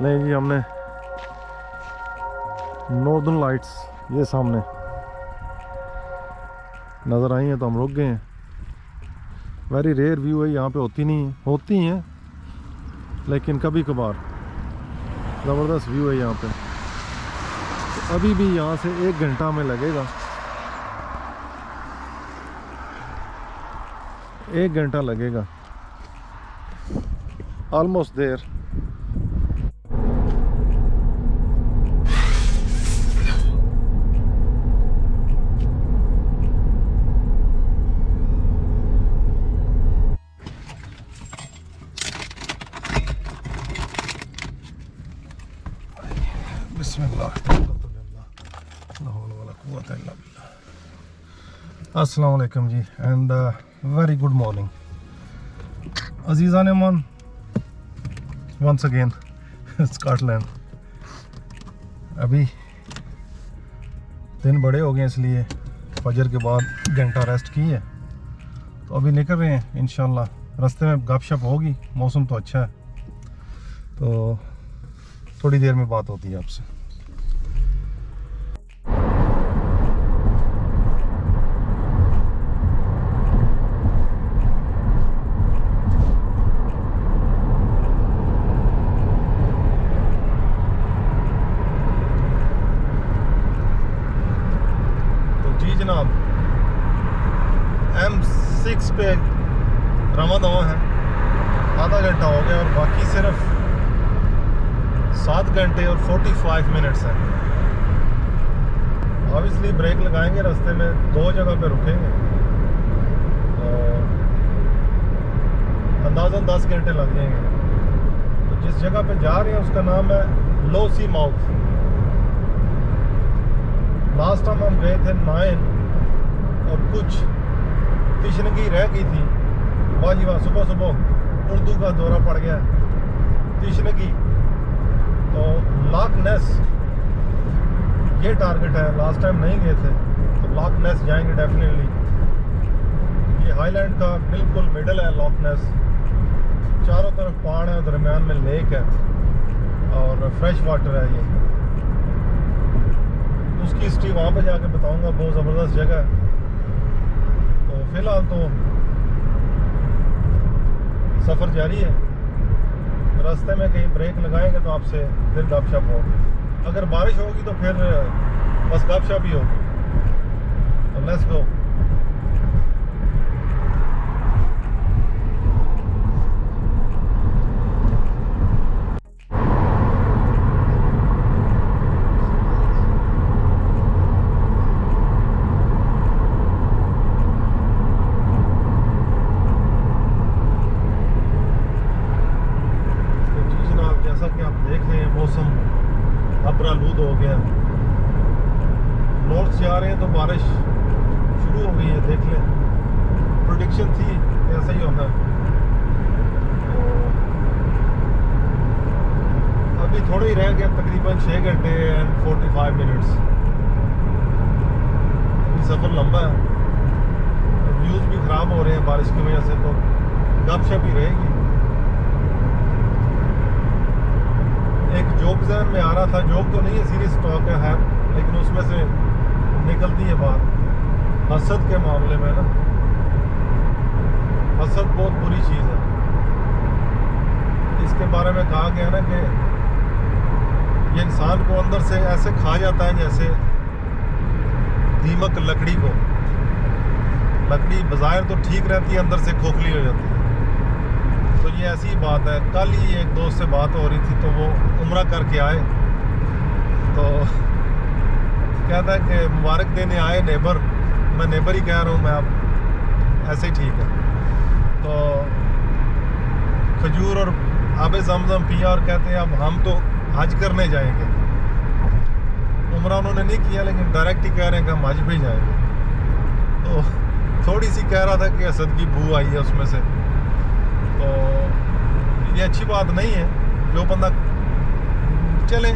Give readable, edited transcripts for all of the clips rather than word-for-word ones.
नहीं जी, हमने northern lights ये सामने नज़र आई हैं तो हम रुक गए हैं। वेरी रेयर व्यू है, यहाँ पे होती नहीं है, होती हैं लेकिन कभी कभार। ज़बरदस्त व्यू है यहाँ पे। तो अभी भी यहाँ से 1 घंटा में लगेगा, 1 घंटा लगेगा। Almost there. अस्सलाम वालेकुम जी and very good morning Aziza ने मन वंस अगेन स्कॉटलैंड। अभी दिन बड़े हो गए इसलिए फजर के बाद घंटा रेस्ट की है, तो अभी निकल रहे हैं इंशाल्लाह। रास्ते में गपशप होगी, मौसम तो अच्छा है, तो थोड़ी देर में बात होती है आपसे। जनाब M6 पे रवाना है, आधा घंटा हो गया और बाकी सिर्फ 7 घंटे और 45 मिनट्स हैं। ऑब्वियसली ब्रेक लगाएंगे, रास्ते में 2 जगह पे रुकेंगे, तो अंदाज़न 10 घंटे लग जाएंगे। तो जिस जगह पे जा रहे हैं उसका नाम है लोसी माउथ। लास्ट टाइम हम गए थे 9 और कुछ तिशनगी रह गई थी। वाह जी वाह, सुबह सुबह उर्दू का दौरा पड़ गया। तिशनगी तो लॉक नेस ये टारगेट है। लास्ट टाइम नहीं गए थे, तो लॉक नेस जाएंगे डेफिनेटली। ये हाईलैंड का बिल्कुल मिडल है लॉक नेस। चारों तरफ पहाड़ है, दरमियान में लेक है और फ्रेश वाटर है। ये उसकी हिस्ट्री वहाँ पे जाके बताऊंगा, बहुत ज़बरदस्त जगह है। तो फिलहाल तो सफ़र जारी है। रास्ते में कहीं ब्रेक लगाएंगे तो आपसे फिर गपशप होगी। अगर बारिश होगी तो फिर बस गपशप ही होगी। तो लेट्स गो। मौसम अबरालूद हो गया। नॉर्थ से आ रहे हैं तो बारिश शुरू हो गई है, देख लें। प्रेडिक्शन थी ऐसा ही होना है। तो अभी थोड़ा ही रह गया, तकरीबन 6 घंटे एंड 45 मिनट्स। अभी सफ़र लंबा है, व्यूज़ भी ख़राब हो रहे हैं बारिश की वजह से, तो गपशप ही रहेगी। एक जोक जहन में आ रहा था, जोक तो नहीं है, सीरियस टॉक है, लेकिन उसमें से निकलती है बात हसद के मामले में ना। हसद बहुत बुरी चीज़ है। इसके बारे में कहा गया ना कि ये इंसान को अंदर से ऐसे खा जाता है जैसे दीमक लकड़ी को। लकड़ी बाज़ाहिर तो ठीक रहती है, अंदर से खोखली हो जाती है। तो ये ऐसी बात है। कल ही एक दोस्त से बात हो रही थी, तो वो उम्रा करके आए, तो कहता है कि मुबारक देने आए नेबर। मैं नेबर ही कह रहा हूँ, मैं अब ऐसे ही ठीक है। तो खजूर और आबे ज़मज़म पिया और कहते हैं अब हम तो हज करने जाएंगे। उम्रा उन्होंने नहीं किया, लेकिन डायरेक्ट ही कह रहे हैं कि हम हज पे जाएंगे। तो थोड़ी सी कह रहा था कि असद की बू आई है उसमें से। तो ये अच्छी बात नहीं है। जो बंदा चले,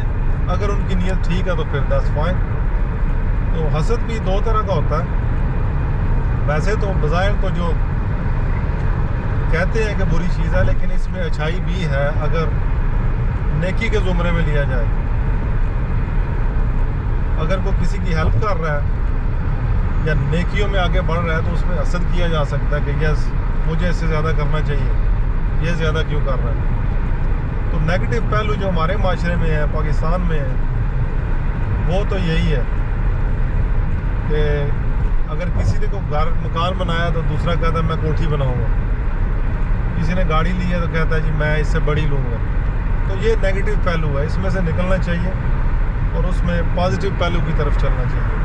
अगर उनकी नीयत ठीक है तो फिर दैट्स फाइन। तो हसद भी 2 तरह का होता है। वैसे तो बज़ाहिर तो जो कहते हैं कि बुरी चीज़ है, लेकिन इसमें अच्छाई भी है। अगर नेकी के ज़ुमरे में लिया जाए। अगर कोई किसी की हेल्प कर रहा है या नेकियों में आगे बढ़ रहा है तो उसमें हसद किया जा सकता है कि यस मुझे इससे ज़्यादा करना चाहिए, ये ज़्यादा क्यों कर रहा है। तो नेगेटिव पहलू जो हमारे माशरे में है, पाकिस्तान में है, वो तो यही है कि अगर किसी ने को घर मकान बनाया तो दूसरा कहता है मैं कोठी बनाऊंगा, किसी ने गाड़ी ली है तो कहता है जी मैं इससे बड़ी लूँगा। तो ये नेगेटिव पहलू है, इसमें से निकलना चाहिए और उसमें पॉजिटिव पहलू की तरफ चलना चाहिए।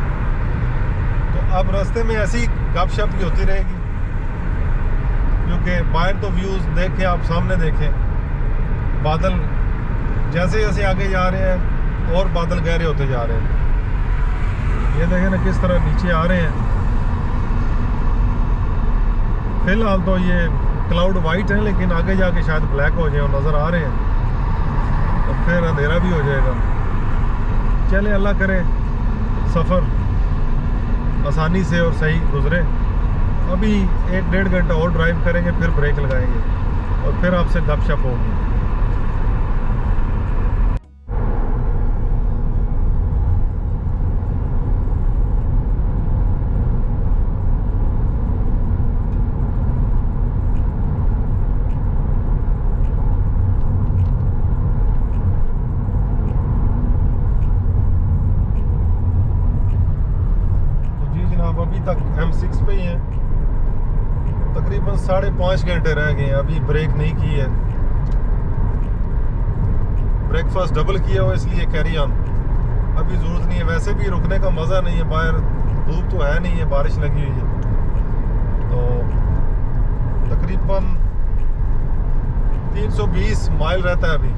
तो अब रास्ते में ऐसी गपशप ही होती रहेगी, क्योंकि बाहर तो व्यूज़ देखें, आप सामने देखें, बादल जैसे जैसे आगे जा रहे हैं और बादल गहरे होते जा रहे हैं। ये देखें ना किस तरह नीचे आ रहे हैं। फिलहाल तो ये क्लाउड वाइट है, लेकिन आगे जाके शायद ब्लैक हो जाए और नज़र आ रहे हैं, तो फिर अंधेरा भी हो जाएगा। चले अल्लाह करे सफ़र आसानी से और सही गुजरे। अभी 1-1.5 घंटा और ड्राइव करेंगे, फिर ब्रेक लगाएंगे और फिर आपसे गपशप होगी। अभी तक M6 पे ही हैं, तकरीबन 5.5 घंटे रह गए हैं, अभी ब्रेक नहीं की है। ब्रेकफास्ट डबल किया हुआ इसलिए कैरी ऑन, अभी ज़रूरत नहीं है। वैसे भी रुकने का मज़ा नहीं है, बाहर धूप तो है नहीं है, बारिश लगी हुई है। तो तकरीबन 320 माइल रहता है अभी,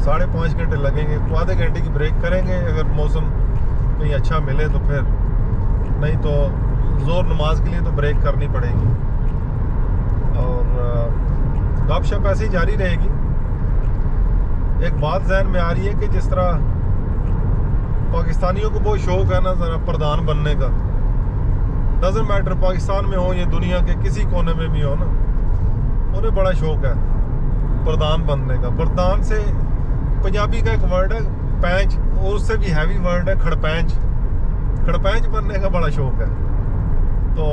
5.5 घंटे लगेंगे। तो आधे घंटे की ब्रेक करेंगे अगर मौसम कहीं अच्छा मिले तो, फिर नहीं तो ज़ोर नमाज के लिए तो ब्रेक करनी पड़ेगी। और गपशप ऐसे ही जारी रहेगी। एक बात जहन में आ रही है कि जिस तरह पाकिस्तानियों को बहुत शौक़ है ना ज़रा प्रधान बनने का, डज़न्ट मैटर पाकिस्तान में हो या दुनिया के किसी कोने में भी हो ना, उन्हें बड़ा शौक़ है प्रधान बनने का। प्रधान से पंजाबी का एक वर्ड है पैंच, और उससे भी हैवी वर्ड है खड़पैंच। खड़पैंच बनने का बड़ा शौक़ है। तो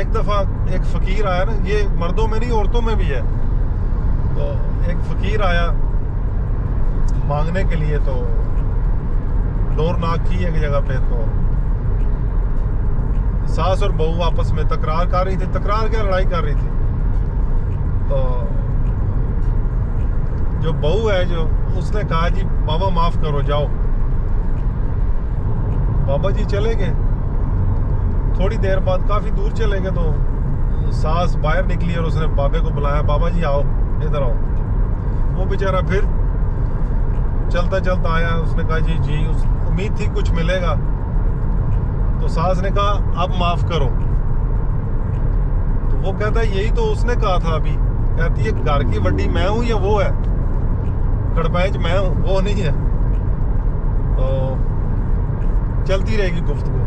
एक दफ़ा एक फ़कीर आया ना, ये मर्दों में नहीं औरतों में भी है। तो एक फ़कीर आया मांगने के लिए, तो डोर नॉक की एक जगह पे, तो सास और बहू आपस में तकरार कर रही थी। तकरार क्या, लड़ाई कर रही थी। तो जो बहू है जो उसने कहा जी बाबा माफ़ करो, जाओ। बाबा जी चले गए। थोड़ी देर बाद काफ़ी दूर चले गए तो सास बाहर निकली और उसने बाबे को बुलाया, बाबा जी आओ, इधर आओ। वो बेचारा फिर चलता चलता आया। उसने कहा जी जी, उम्मीद थी कुछ मिलेगा। तो सास ने कहा अब माफ़ करो। तो वो कहता है यही तो उसने कहा था अभी। कहती है घर की वड्डी मैं हूँ या वो है, खड़पैंच मैं हूँ, वो नहीं है। तो चलती रहेगी गुफ्तगू।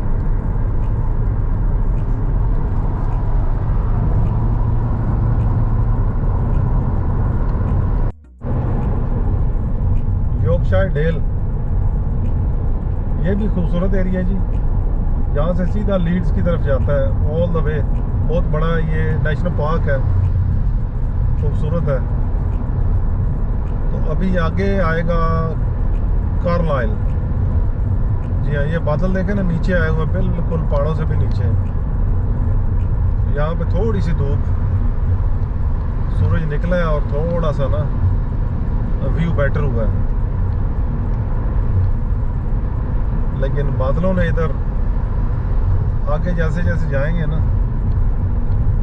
यॉर्कशायर डेल, ये भी खूबसूरत एरिया है जी। यहाँ से सीधा लीड्स की तरफ जाता है ऑल द वे। बहुत बड़ा ये नेशनल पार्क है, खूबसूरत है। तो अभी आगे आएगा कार्लाइल। जी हाँ, ये बादल देखे ना नीचे आए हुए, बिल्कुल पहाड़ों से भी नीचे। यहाँ पे थोड़ी सी धूप, सूरज निकला है और थोड़ा सा ना व्यू बेटर हुआ है। लेकिन बादलों ने इधर आगे जैसे जैसे जाएंगे ना,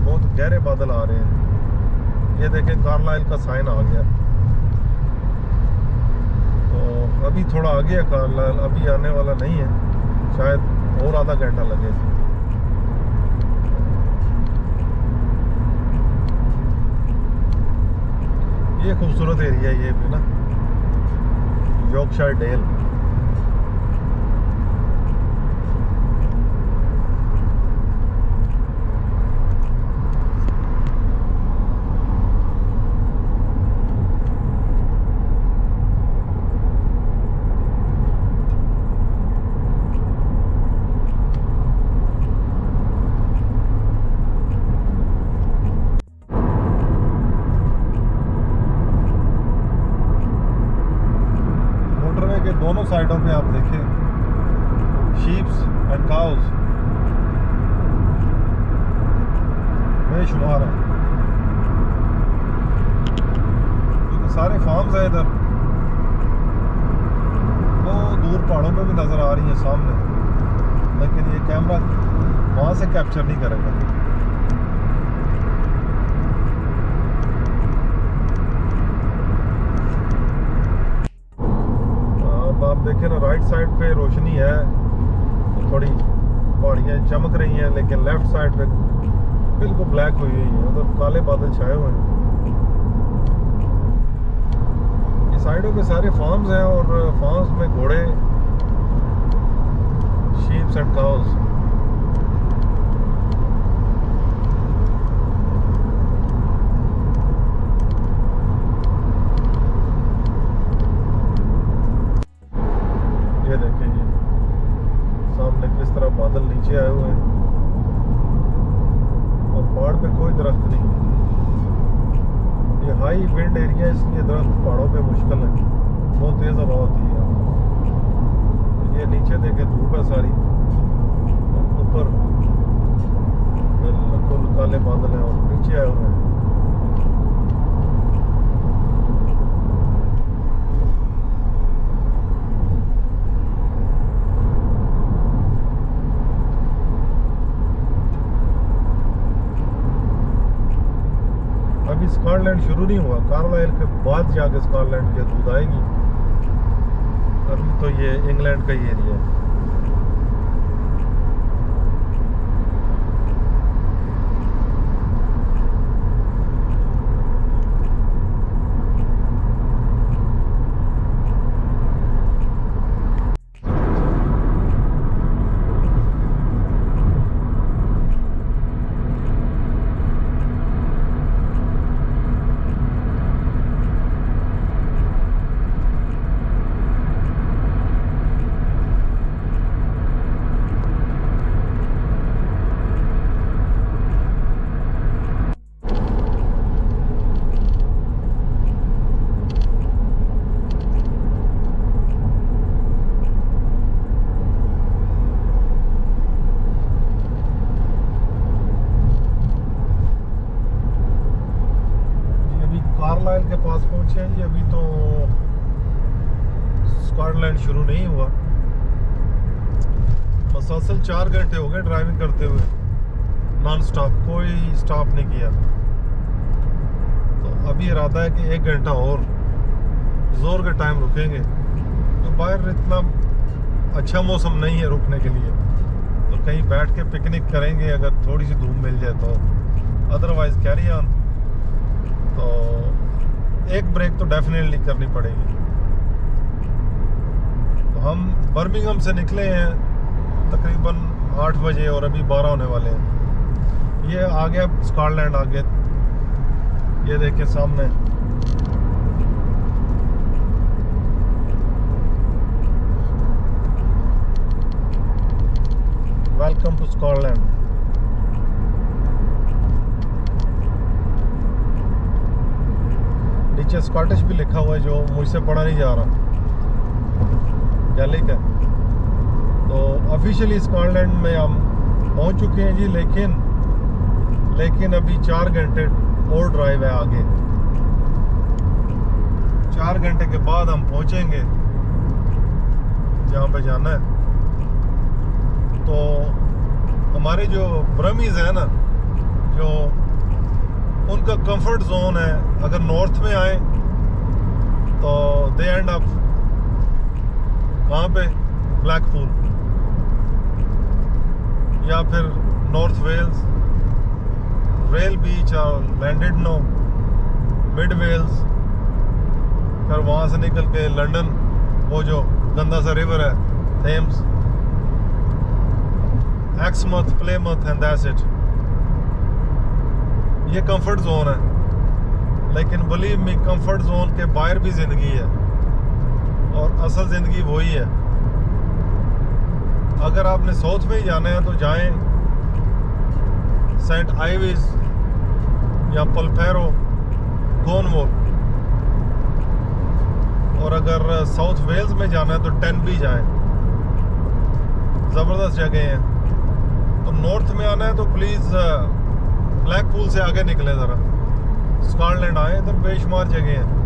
बहुत गहरे बादल आ रहे हैं। ये देखें कार्लाइल का साइन आ गया। तो अभी थोड़ा आगे है कार्लाइल, अभी आने वाला नहीं है, शायद और आधा घंटा लगे। ये खूबसूरत एरिया है ये भी ना, यॉर्कशायर डेल। के दोनों साइडों पे आप देखें शीप्स एंड काउस बेशुमार है, क्योंकि सारे फार्म्स हैं इधर। वो दूर पहाड़ों पे भी नज़र आ रही है सामने, लेकिन ये कैमरा वहाँ से कैप्चर नहीं करेगा। अब आप देखें ना, राइट साइड पे रोशनी है, थोड़ी पहाड़ियाँ चमक रही हैं, लेकिन लेफ्ट साइड पे बिल्कुल ब्लैक हुई हुई है, उधर काले बादल छाए हुए हैं। ये साइडों पे सारे फार्म्स हैं और फार्म्स में घोड़े, शीप्स एंड काउस। ये देखें जी सामने किस तरह बादल नीचे आए हुए हैं और पहाड़ पे कोई दरख्त नहीं। ये हाई विंड एरिया है, इसलिए दरख्त पहाड़ों पे मुश्किल है, बहुत तेज़ हवा होती है। ये नीचे देखें धूप है सारी, ऊपर बिल्कुल काले बादल हैं और नीचे आए हुए हैं। अभी स्कॉटलैंड शुरू नहीं हुआ, कार्लाइल के बाद जाके स्कॉटलैंड की हदूद आएगी। अभी तो ये इंग्लैंड का ही एरिया है। कार्लाइल के पास पहुंचे हैं जी। अभी तो स्कॉटलैंड शुरू नहीं हुआ, मुसलसल 4 घंटे हो गए ड्राइविंग करते हुए, नॉन स्टॉप, कोई स्टॉप नहीं किया। तो अभी इरादा है कि 1 घंटा और जोर के टाइम रुकेंगे। तो बाहर इतना अच्छा मौसम नहीं है रुकने के लिए, तो कहीं बैठ के पिकनिक करेंगे अगर थोड़ी सी धूप मिल जाए तो, अदरवाइज कैरी ऑन। तो एक ब्रेक तो डेफिनेटली करनी पड़ेगी। तो हम बर्मिंघम से निकले हैं तकरीबन 8 बजे और अभी 12 होने वाले हैं। ये आ गया स्कॉटलैंड, आ गया, ये देखिए सामने। Welcome to Scotland. नीचे स्कॉटिश भी लिखा हुआ है जो मुझसे पढ़ा नहीं जा रहा, गैलिक है। तो ऑफिशियली स्कॉटलैंड में हम पहुंच चुके हैं जी, लेकिन अभी 4 घंटे और ड्राइव है आगे। 4 घंटे के बाद हम पहुंचेंगे जहाँ पे जाना है। तो हमारे जो ब्रमीज है ना, जो उनका कंफर्ट जोन है, अगर नॉर्थ में आए तो दे एंड अप कहाँ पे, ब्लैकपूल या फिर नॉर्थ वेल्स, रेल बीच और लैंडिडनो, मिड वेल्स, फिर वहाँ से निकल के लंदन, वो जो गंदा सा रिवर है थेम्स, एक्समथ, प्लेमथ एंड दैट्स इट। ये कंफर्ट जोन है, लेकिन बिलीव मी कंफर्ट जोन के बाहर भी ज़िंदगी है और असल ज़िंदगी वही है। अगर आपने साउथ में ही जाना है तो जाएं, सेंट आइविस या पल्फेरो, कॉर्नवॉल, और अगर साउथ वेल्स में जाना है तो टेनबी जाएं, ज़बरदस्त जगह है। तो नॉर्थ में आना है तो प्लीज़ ब्लैकपूल से आगे निकलें, ज़रा स्कॉटलैंड आए, इधर बेशुमार जगह हैं।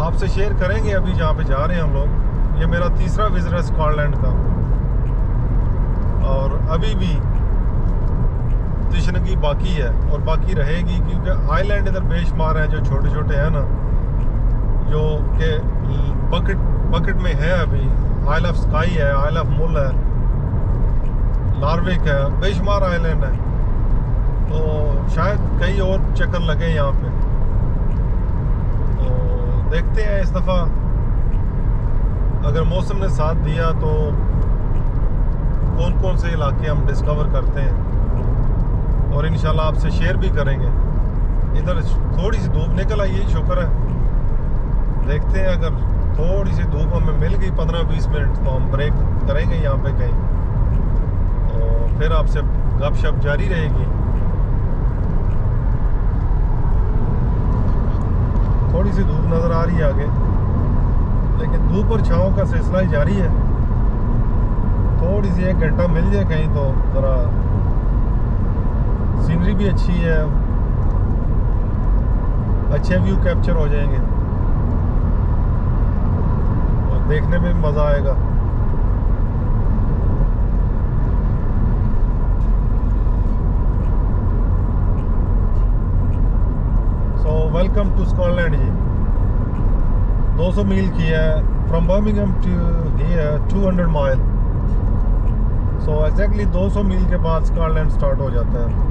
आपसे शेयर करेंगे अभी जहाँ पे जा रहे हैं हम लोग। ये मेरा तीसरा विजिट है स्कॉटलैंड का, और अभी भी तशनगी बाकी है और बाकी रहेगी, क्योंकि आइलैंड इधर बेशुमार हैं जो छोटे छोटे हैं ना, जो कि बकेट में है। अभी आइल ऑफ स्काई है, आइल ऑफ मुल है, लार्विक है, बेशुमार आइलैंड है। तो शायद कई और चक्कर लगे यहाँ पे। तो देखते हैं इस दफ़ा अगर मौसम ने साथ दिया तो कौन कौन से इलाके हम डिस्कवर करते हैं, और इंशाल्लाह आपसे शेयर भी करेंगे। इधर थोड़ी सी धूप निकल आई, यही शुक्र है। देखते हैं अगर थोड़ी सी धूप हमें मिल गई 15-20 मिनट तो हम ब्रेक करेंगे यहाँ पे कहीं, और फिर आपसे गपशप जारी रहेगी। थोड़ी सी धूप नज़र आ रही है आगे, लेकिन धूप और छाँव का सिलसिला ही जारी है। थोड़ी सी 1 घंटा मिल जाए कहीं तो ज़रा सीनरी भी अच्छी है, अच्छे व्यू कैप्चर हो जाएंगे और देखने में भी मज़ा आएगा। So welcome to Scotland ji. 200 मील की है from Birmingham to here, 200 mile. So exactly 200 मील के बाद स्कॉटलैंड स्टार्ट हो जाता है,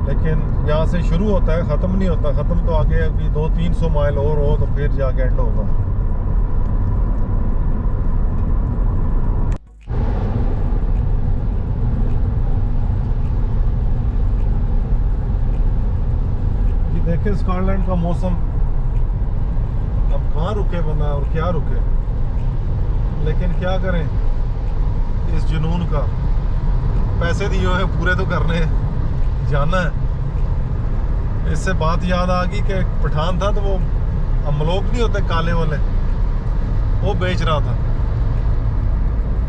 लेकिन यहाँ से शुरू होता है, ख़त्म नहीं होता। ख़त्म तो आगे अभी 200-300 माइल और हो तो फिर जाके एंड होगा। ये देखें स्कॉटलैंड का मौसम। अब कहाँ रुके बंदा और क्या रुके, लेकिन क्या करें इस जुनून का। पैसे दिए हुए पूरे तो करने हैं, जाना है। इससे बात याद आ गई कि पठान था तो वो अमलोक नहीं होते काले वाले, वो बेच रहा था,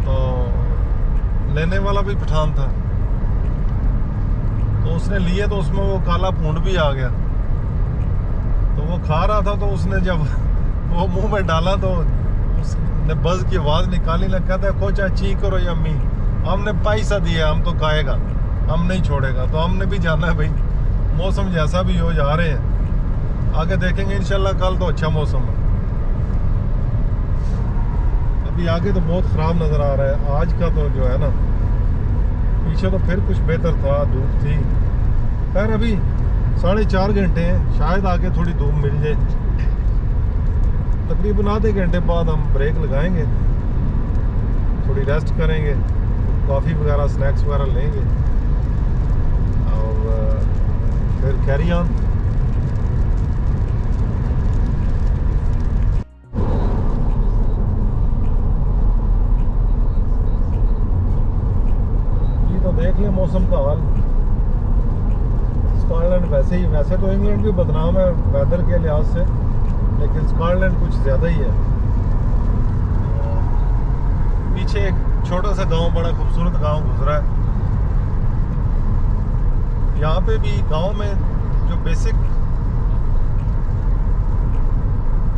तो लेने वाला भी पठान था। तो उसने लिए तो उसमें वो काला पूंड भी आ गया, तो वो खा रहा था। तो उसने जब वो मुंह में डाला तो उसने बज़ की आवाज़ निकाली ना, कहता है खोचा ची करो यम्मी, हमने पैसा दिया, हम तो खाएगा, हम नहीं छोड़ेगा। तो हमने भी जाना है भाई, मौसम जैसा भी हो, जा रहे हैं। आगे देखेंगे इंशाल्लाह, कल तो अच्छा मौसम है। अभी आगे तो बहुत ख़राब नज़र आ रहा है आज का, तो जो है ना, पीछे तो फिर कुछ बेहतर था, धूप थी। खैर अभी 4.5 घंटे हैं, शायद आगे थोड़ी धूप मिल जाए। तकरीबन आधे घंटे बाद हम ब्रेक लगाएंगे, थोड़ी रेस्ट करेंगे, कॉफ़ी वगैरह स्नैक्स वगैरह लेंगे और फिर कैरी ऑन। ये तो देख लें मौसम का हाल। स्कॉटलैंड वैसे तो इंग्लैंड भी बदनाम है वेदर के लिहाज से, लेकिन स्कॉटलैंड कुछ ज़्यादा ही है। पीछे एक छोटा सा गांव, बड़ा खूबसूरत गांव गुजरा है। यहाँ पे भी गांव में जो बेसिक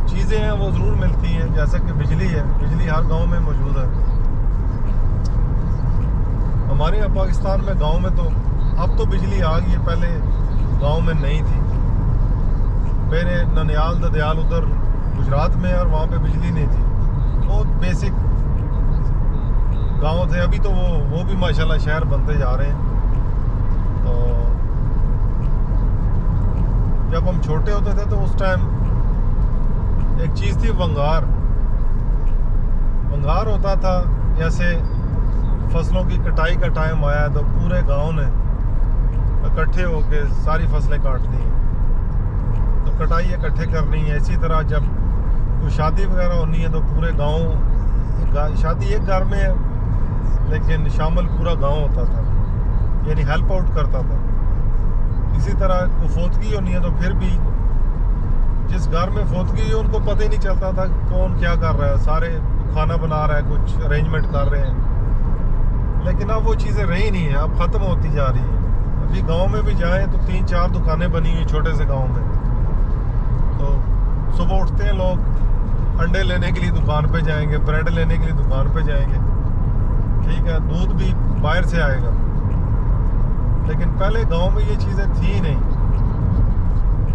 चीज़ें हैं वो ज़रूर मिलती हैं, जैसा कि बिजली है। बिजली हर गांव में मौजूद है। हमारे यहाँ पाकिस्तान में गांव में तो अब तो बिजली आ गई है, पहले गांव में नहीं थी। मेरे ननियाल ददयाल उधर गुजरात में, और वहाँ पे बिजली नहीं थी। बहुत बेसिक गांव थे। अभी तो वो भी माशाल्लाह शहर बनते जा रहे हैं। तो जब हम छोटे होते थे तो उस टाइम एक चीज़ थी वंगार होता था। जैसे फसलों की कटाई का टाइम आया तो पूरे गांव ने इकट्ठे होकर सारी फसलें काटनी है, तो कटाई इकट्ठे करनी है। इसी तरह जब कोई शादी वगैरह होनी है तो पूरे गांव, शादी एक घर में है लेकिन शामिल पूरा गांव होता था, यानी हेल्प आउट करता था। इसी तरह को फोतगी होनी है तो फिर भी जिस घर में फोतगी है उनको पता ही नहीं चलता था कौन क्या कर रहा है, सारे खाना बना रहा है, कुछ अरेंजमेंट कर रहे हैं। लेकिन अब वो चीज़ें रही नहीं है, अब ख़त्म होती जा रही हैं। अभी गांव में भी जाएं तो 3-4 दुकानें बनी हुई छोटे से गांव में। तो सुबह उठते हैं लोग, अंडे लेने के लिए दुकान पे जाएंगे, ब्रेड लेने के लिए दुकान पे जाएंगे, ठीक है, दूध भी बाहर से आएगा। लेकिन पहले गांव में ये चीज़ें थी नहीं,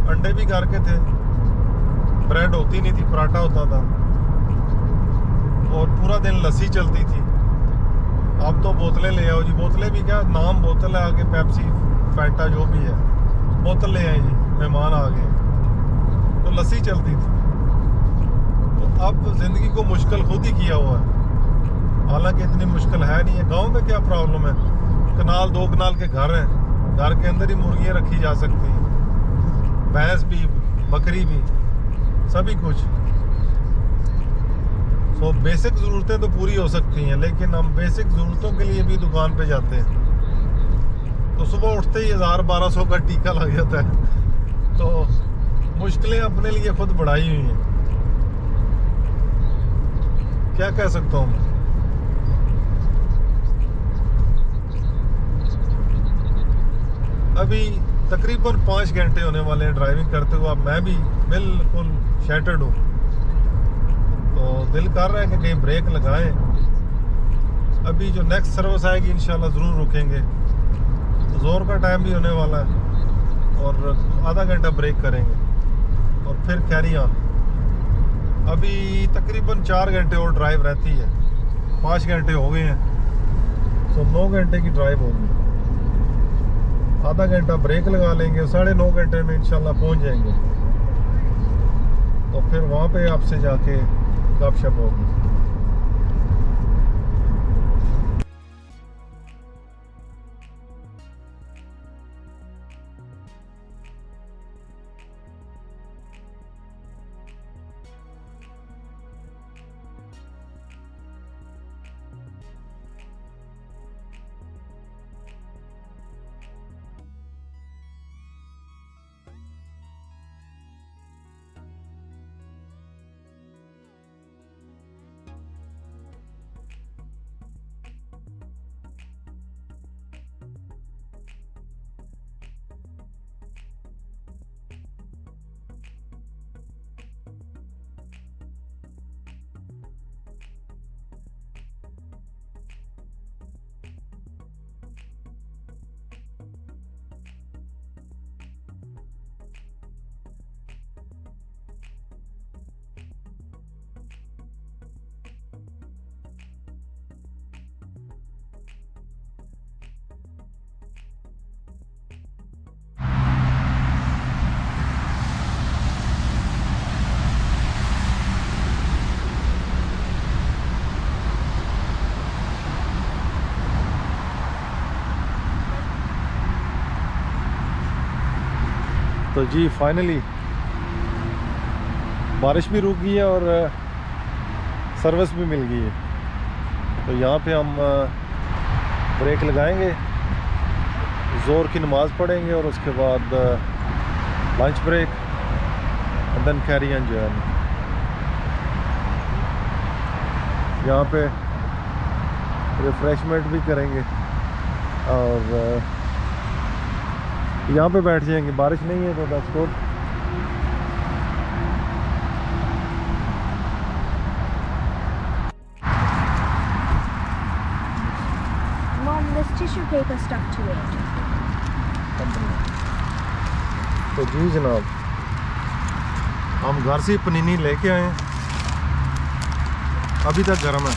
अंडे भी घर के थे, ब्रेड होती नहीं थी, पराठा होता था और पूरा दिन लस्सी चलती थी। अब तो बोतलें ले आओ जी, बोतलें भी क्या नाम बोतल है, आगे पेप्सी फैंटा जो भी है, बोतल ले आए जी, मेहमान आ गए, तो लस्सी चलती थी। तो अब ज़िंदगी को मुश्किल खुद ही किया हुआ है, हालांकि इतनी मुश्किल है नहीं है। गांव में क्या प्रॉब्लम है, कनाल 2 कनाल के घर हैं, घर के अंदर ही मुर्गियाँ रखी जा सकती हैं, भैंस भी, बकरी भी, सभी कुछ। सो बेसिक ज़रूरतें तो पूरी हो सकती हैं, लेकिन हम बेसिक ज़रूरतों के लिए भी दुकान पे जाते हैं तो सुबह उठते ही 1000-1200 का टीका लग जाता है। तो मुश्किलें अपने लिए खुद बढ़ाई हुई हैं, क्या कह सकता हूँ। अभी तकरीबन 5 घंटे होने वाले हैं ड्राइविंग करते हुए। अब मैं भी बिल्कुल शैटर्ड हूँ, तो दिल कर रहा है कि कहीं ब्रेक लगाएं। अभी जो नेक्स्ट सर्विस आएगी इंशाल्लाह ज़रूर रुकेंगे। तो ज़ोर का टाइम भी होने वाला है और आधा घंटा ब्रेक करेंगे और फिर कैरी ऑन। अभी तकरीबन 4 घंटे और ड्राइव रहती है, 5 घंटे हो गए हैं, तो 9 घंटे की ड्राइव होगी। आधा घंटा ब्रेक लगा लेंगे, 9.5 घंटे में इंशाल्लाह पहुंच जाएंगे। तो फिर वहाँ पे आपसे जाके गपशप होगी। तो जी फाइनली बारिश भी रुक गई है और सर्विस भी मिल गई है। तो यहाँ पे हम ब्रेक लगाएंगे, ज़ोर की नमाज़ पढ़ेंगे और उसके बाद lunch break and then carry on journey. यहाँ पे रिफ्रेशमेंट भी करेंगे और यहाँ पे बैठ जाएंगे। बारिश नहीं है तो that's good. Mom, this tissue paper stuck to it. तो जी जनाब, हम घर से पनीनी लेके आए हैं, अभी तक गर्म है।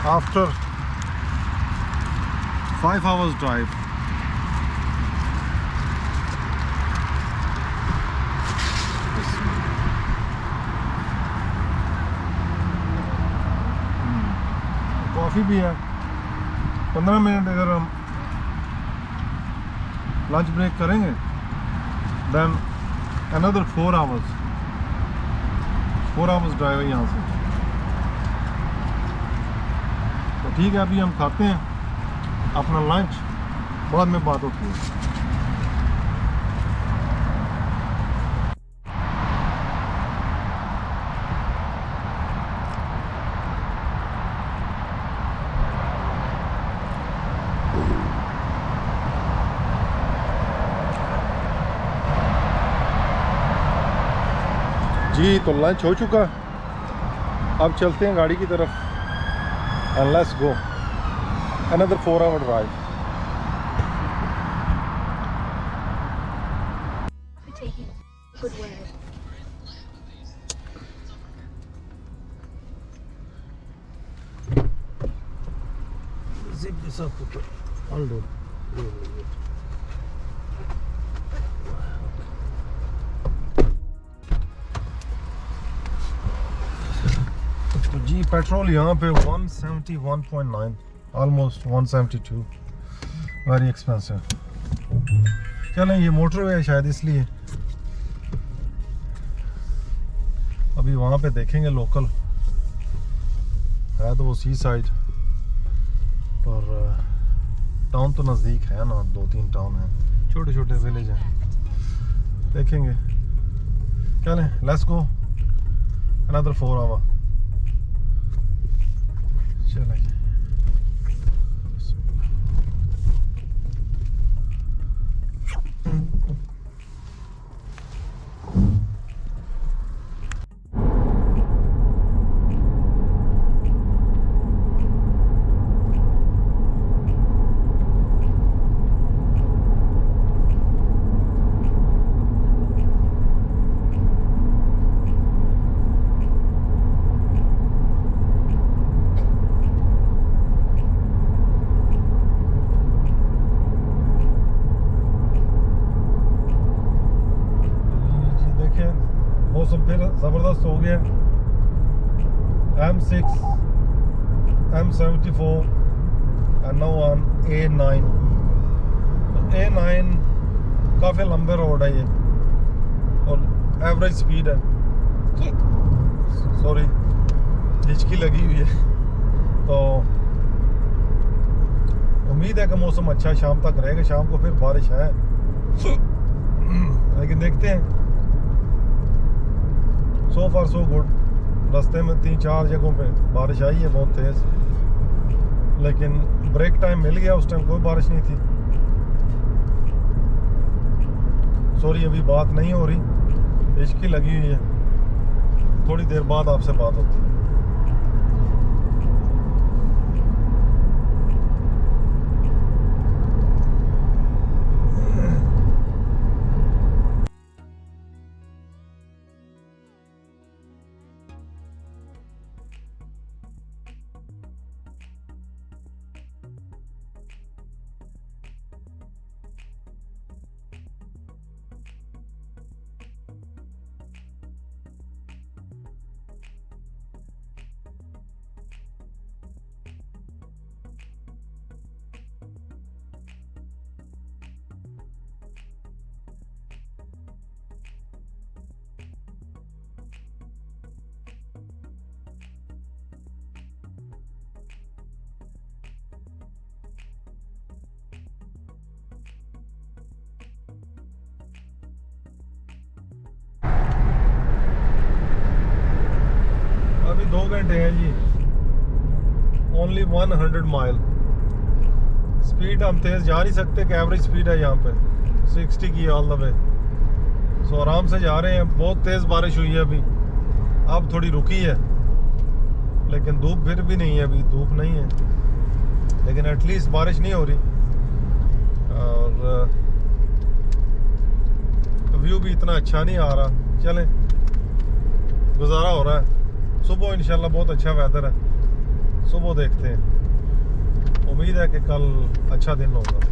After 5 hours drive. कॉफ़ी भी है। 15 मिनट अगर हम लंच ब्रेक करेंगे देन अनदर 4 hours ड्राइव है यहाँ से। तो ठीक है, अभी हम खाते हैं अपना लंच, बाद में बात होती है। जी तो लंच हो चुका, अब चलते हैं गाड़ी की तरफ and let's go another 4 hour drive. For taking good word. Zip this up, I'll do. तो जी पेट्रोल यहाँ पे 171.9, ऑलमोस्ट 172, वेरी एक्सपेंसिव। चलें, ये मोटरवे है शायद इसलिए। अभी वहाँ पे देखेंगे लोकल है तो वो सी साइड, पर टाउन तो नज़दीक है ना, 2-3 टाउन हैं, छोटे छोटे विलेज हैं, देखेंगे। चलें, लेट्स गो अनदर 4 आवर। चलें मौसम फिर ज़बरदस्त हो गया। M6, M74 and now on A9। तो A9 काफ़ी लंबे रोड है ये और एवरेज स्पीड है। सॉरी, हिचकी लगी हुई है। तो उम्मीद है कि मौसम अच्छा शाम तक रहेगा, शाम को फिर बारिश है लेकिन देखते हैं। सो फार सो गुड, रास्ते में 3-4 जगहों पे बारिश आई है बहुत तेज़, लेकिन ब्रेक टाइम मिल गया, उस टाइम कोई बारिश नहीं थी। सॉरी अभी बात नहीं हो रही, हिचकी लगी हुई है, थोड़ी देर बाद आपसे बात होती है। अभी 2 घंटे हैं जी, ओनली 100 माइल स्पीड। हम तेज़ जा नहीं सकते कि एवरेज स्पीड है यहाँ पे 60 की ऑल द वे। सो आराम से जा रहे हैं। बहुत तेज़ बारिश हुई है अभी, अब थोड़ी रुकी है, लेकिन धूप फिर भी नहीं है, अभी धूप नहीं है, लेकिन एटलीस्ट बारिश नहीं हो रही और व्यू भी इतना अच्छा नहीं आ रहा। चलें, गुजारा हो रहा है। सुबह इंशाल्लाह बहुत अच्छा वेदर है, सुबह देखते हैं। उम्मीद है कि कल अच्छा दिन होगा।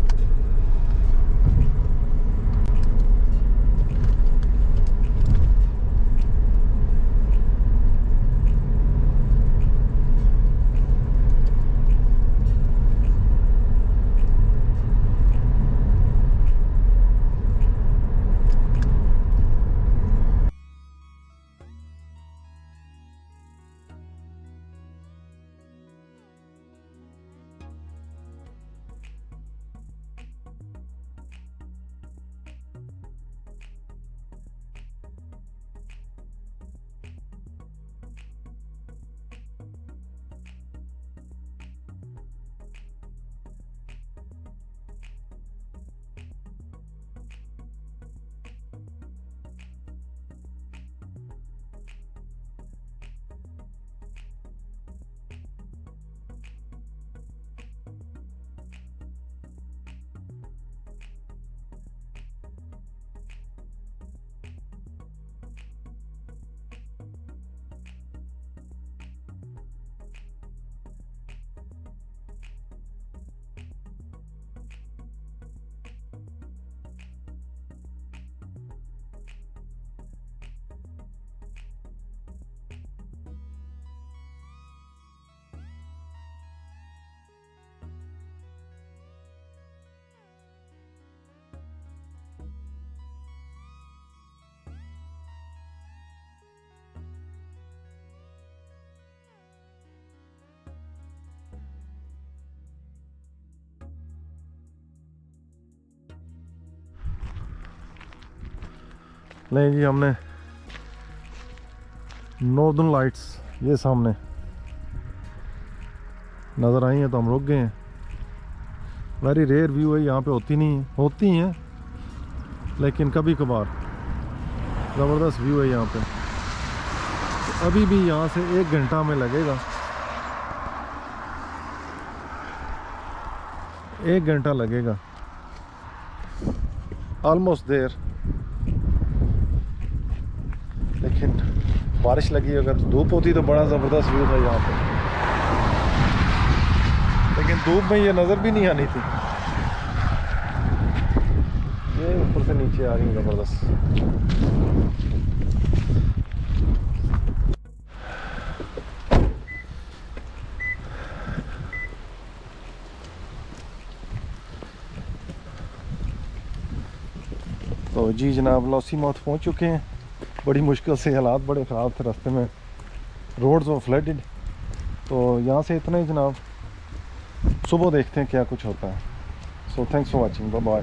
नहीं जी, हमने नॉर्दर्न लाइट्स ये सामने नज़र आई हैं तो हम रुक गए हैं। वेरी रेयर व्यू है, यहाँ पे होती नहीं है, होती हैं लेकिन कभी कभार। ज़बरदस्त व्यू है यहाँ पे। तो अभी भी यहाँ से 1 घंटा में लगेगा, 1 घंटा लगेगा, ऑलमोस्ट देर। लेकिन बारिश लगी, अगर धूप होती तो बड़ा ज़बरदस्त व्यू था यहाँ पे, लेकिन धूप में ये नज़र भी नहीं आनी थी। ये ऊपर से नीचे आ रही है ज़बरदस्त। तो जी जनाब, लॉसी माउथ पहुँच चुके हैं। बड़ी मुश्किल से, हालात बड़े ख़राब थे रास्ते में, रोड्स वर फ्लडेड। तो यहाँ से इतना ही जनाब, सुबह देखते हैं क्या कुछ होता है। So thanks for watching, bye bye.